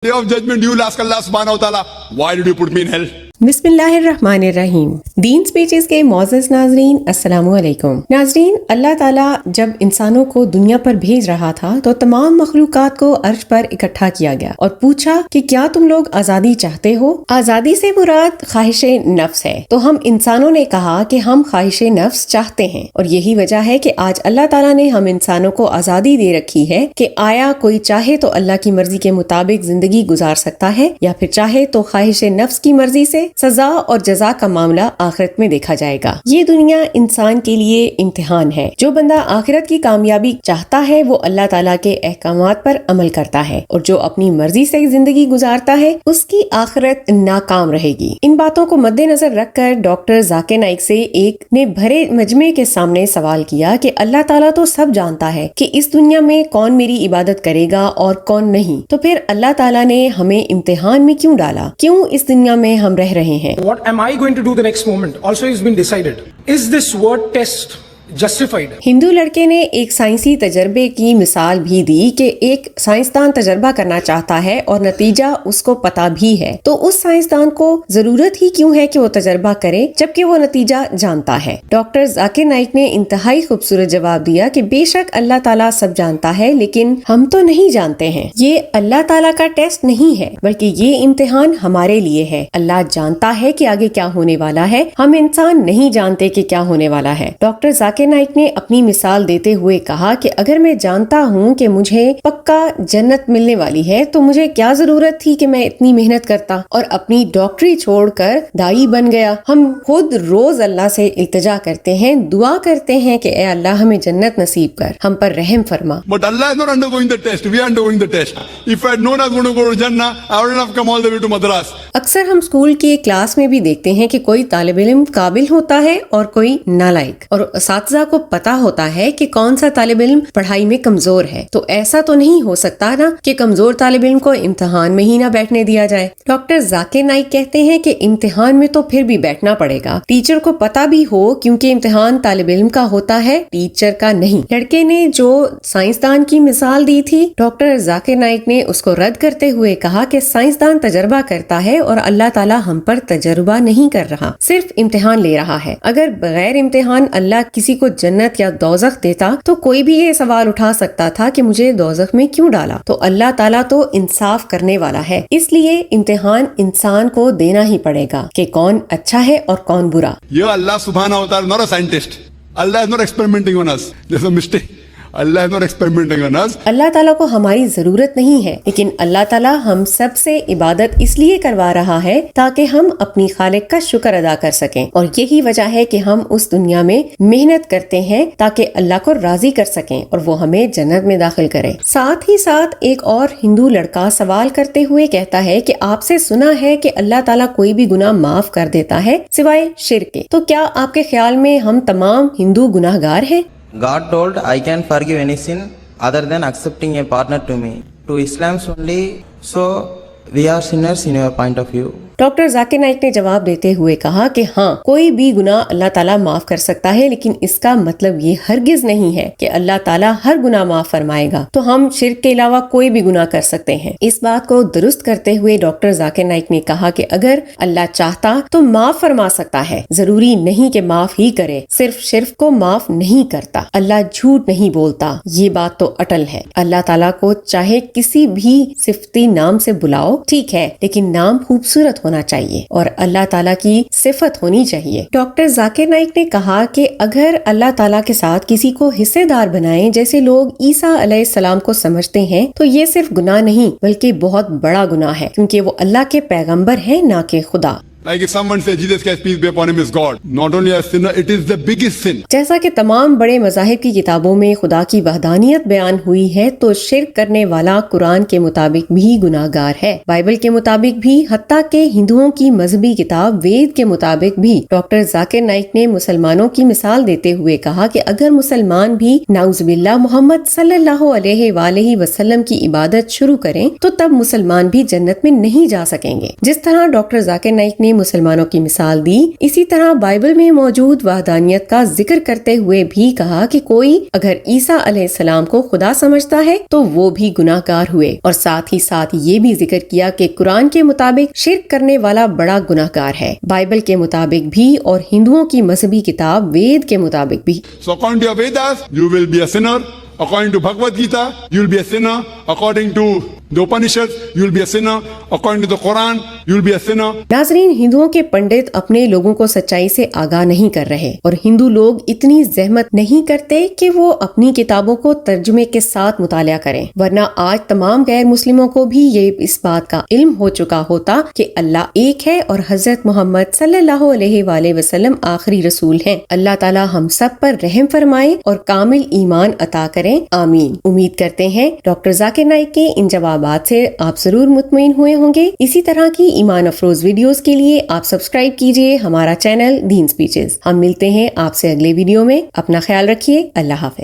Day of judgment, you will ask Allah subhanahu wa ta'ala, why did you put me in hell? बिस्मिल्लाहिर्रहमानिर्रहीम। दीन speeches के मौजूद नाजरीन, अस्सलामु अलैकुम। नाजरीन, अल्लाह ताला जब इंसानों को दुनिया पर भेज रहा था तो तमाम मखलूकात को अर्श पर इकट्ठा किया गया और पूछा कि क्या तुम लोग आज़ादी चाहते हो? आज़ादी से मुराद ख्वाहिश नफ्स है। तो हम इंसानों ने कहा कि हम ख्वाहिश नफ्स चाहते हैं और यही वजह है कि आज अल्लाह ताला ने हम इंसानों को आज़ादी दे रखी है कि आया कोई चाहे तो अल्लाह की मर्जी के मुताबिक जिंदगी गुजार सकता है या फिर चाहे तो ख्वाहिश नफ्स की मर्जी से सजा और जजा का मामला आखिरत में देखा जाएगा। ये दुनिया इंसान के लिए इम्तिहान है। जो बंदा आखिरत की कामयाबी चाहता है वो अल्लाह ताला के अहकामात पर अमल करता है और जो अपनी मर्जी से जिंदगी गुजारता है उसकी आखिरत नाकाम रहेगी। इन बातों को मद्देनजर रखकर डॉक्टर जाकिर नाइक से एक ने भरे मजमे के सामने सवाल किया कि अल्लाह ताला तो सब जानता है कि इस दुनिया में कौन मेरी इबादत करेगा और कौन नहीं, तो फिर अल्लाह ताला ने हमें इम्तिहान में क्यों डाला? क्यों इस दुनिया में हम रह रहे हैं? What am I going to do the next moment also has been decided. Is this word test justified? Hindu लड़के ने एक साइंसी तजर्बे की मिसाल भी दी कि एक साइंसदान तजर्बा करना चाहता है और नतीजा उसको पता भी है, तो उस साइंसदान को जरूरत ही क्यों है कि वो तजर्बा करे जबकि वो नतीजा जानता है? डॉक्टर जाकिर नाइक ने इंतहाई खूबसूरत जवाब दिया कि बेशक अल्लाह ताला सब जानता है लेकिन हम तो नहीं जानते हैं। ये अल्लाह ताला का टेस्ट नहीं है बल्कि ये इम्तिहान हमारे लिए है। अल्लाह जानता है कि आगे क्या होने वाला है, हम इंसान नहीं जानते कि क्या होने वाला है। डॉक्टर जाकिर नाइक ने अपनी मिसाल देते हुए कहा कि अगर मैं जानता हूँ कि मुझे पक्का जन्नत मिलने वाली है तो मुझे क्या जरूरत थी कि मैं इतनी मेहनत करता और अपनी डॉक्टरी छोड़कर दाई बन गया। हम खुद रोज अल्लाह से इल्तिजा करते हैं, दुआ करते हैं कि ए अल्लाह हमें जन्नत नसीब कर, हम पर रहम फरमा। But Allah is not undergoing the test. We are undergoing the test. If I had known I was going to go to Jannah, I wouldn't have come all the way to Madras. अक्सर हम school की class में भी देखते हैं कि कोई तालिब इल्म काबिल होता है और कोई नालायक, और असातिज़ा को पता होता है कि कौन सा तालिब इल्म पढ़ाई में कमजोर है। तो ऐसा तो नहीं हो सकता ना कि कमजोर तालिब इल्म को इम्तिहान में ही ना बैठने दिया जाए। डॉक्टर जाकिर नाइक कहते हैं कि इम्तिहान में तो फिर भी बैठना पड़ेगा, टीचर को पता भी हो, क्योंकि इम्तिहान तालिब इल्म का होता है, टीचर का नहीं। लड़के ने जो साइंसदान की मिसाल दी थी, डॉक्टर जाकिर नाइक ने उसको रद्द करते हुए कहा कि साइंसदान तजर्बा करता है और अल्लाह ताला हम पर तजर्बा नहीं कर रहा, सिर्फ इम्तिहान ले रहा है। अगर बगैर इम्तिहान अल्लाह किसी को जन्नत या दोज़ख देता तो कोई भी ये सवाल उठा सकता था कि मुझे दोज़ख में क्यों डाला। तो अल्लाह ताला तो इंसाफ करने वाला है, इसलिए इम्तिहान इंसान को देना ही पड़ेगा कि कौन अच्छा है और कौन बुरा। Here Allah subhanahu wa ta'ala is not a scientist. Allah is not experimenting on us. There's a mistake. Allah is not experimenting on us. अल्लाह ताला को हमारी जरूरत नहीं है, लेकिन अल्लाह ताला हम सब से इबादत इसलिए करवा रहा है ताकि हम अपनी खालिक का शुक्र अदा कर सकें, और यही वजह है कि हम उस दुनिया में मेहनत करते हैं ताकि अल्लाह को राजी कर सकें और वो हमें जन्नत में दाखिल करे। साथ ही साथ एक और हिंदू लड़का सवाल करते हुए कहता है कि आपसे सुना है कि अल्लाह ताला कोई भी गुनाह माफ कर देता है सिवाय शिर्क के, तो क्या आपके ख्याल में हम तमाम हिंदू गुनाहगार हैं? God told, I can forgive any sin other than accepting a partner to me. To Islam's only, so we are sinners in your point of view. Doctor Zakir Naik ने जवाब देते हुए कहा कि हाँ, कोई भी गुनाह अल्लाह ताला माफ कर सकता है, लेकिन इसका मतलब ये हरगिज नहीं है कि अल्लाह ताला हर गुनाह माफ फरमाएगा। तो हम शिर्क के अलावा कोई भी गुनाह कर सकते हैं। इस बात को दुरुस्त करते हुए डॉक्टर जाकिर नाइक ने कहा कि अगर अल्लाह चाहता तो माफ फरमा सकता है, जरूरी नहीं कि माफ ही करे। सिर्फ शिर्क को माफ नहीं करता, अल्लाह झूठ नहीं बोलता, ये बात तो अटल है। अल्लाह ताला को चाहे किसी भी सिफती नाम से बुलाओ, ठीक है, लेकिन नाम खूबसूरत होना चाहिए और अल्लाह ताला की सिफत होनी चाहिए। डॉक्टर जाकिर नाइक ने कहा कि अगर अल्लाह ताला के साथ किसी को हिस्सेदार बनाएं जैसे लोग ईसा अलैहिस्सलाम को समझते हैं, तो ये सिर्फ गुनाह नहीं बल्कि बहुत बड़ा गुनाह है, क्योंकि वो अल्लाह के पैगंबर हैं, ना कि खुदा। Like if someone says Jesus Christ peace be upon him is God, not only a sinner, it is the biggest sin. जैसा कि तमाम बड़े मज़ाहिब की किताबों में खुदा की वहदानियत बयान हुई है, तो शिर्क करने वाला कुरान के मुताबिक भी गुनाहगार है, बाइबल के मुताबिक भी, हत्ता के हिंदुओं की मजहबी किताब वेद के मुताबिक भी। डॉक्टर जाकिर नाइक ने मुसलमानों की मिसाल देते हुए कहा कि अगर मुसलमान भी नाउज़ुबिल्लाह मोहम्मद सल्लल्लाहु अलैहि वसल्लम की इबादत शुरू करें तो तब मुसलमान भी जन्नत में नहीं जा सकेंगे। जिस तरह डॉक्टर जाकिर नाइक ने میں مسلمانوں کی مثال دی، اسی طرح بائبل میں موجود وحدانیت کا ذکر کرتے ہوئے بھی کہا کہ کوئی اگر عیسیٰ علیہ السلام کو خدا سمجھتا ہے تو وہ بھی گناہ گار ہوئے، اور ساتھ ہی ساتھ یہ بھی ذکر کیا کہ قرآن کے مطابق شرک کرنے والا بڑا گناہ گار ہے، بائبل کے مطابق بھی اور ہندوؤں کی مذہبی کتاب وید کے مطابق بھی۔ So according to your Vedas, you will be a sinner. According to Bhagavad Gita, you will be a sinner. According to the Upanishads, you will be a sinner. According to the Quran, you will be a sinner. ناظرین، ہندوؤں کے پنڈت اپنے لوگوں کو سچائی سے آگاہ نہیں کر رہے، اور ہندو لوگ اتنی زحمت نہیں کرتے کہ وہ اپنی کتابوں کو ترجمے کے ساتھ مطالعہ کریں، ورنہ آج تمام غیر مسلموں کو بھی یہ اس بات کا علم ہو چکا ہوتا کہ اللہ ایک ہے اور حضرت محمد صلی اللہ علیہ وآلہ وسلم آخری رسول ہیں۔ اللہ تعالی ہم سب پر رحم فرمائے اور کامل ایمان عطا کریں، آمین۔ امید کرتے ہیں ڈاکٹر ذاکر نائک کے ان جوابات سے آپ ضرور مطمئن ہوئے ہوں گے۔ اسی طرح کی ایمان افروز ویڈیوز کے لیے آپ سبسکرائب کیجئے ہمارا چینل دین سپیچز۔ ہم ملتے ہیں آپ سے اگلے ویڈیو میں، اپنا خیال رکھیے، اللہ حافظ۔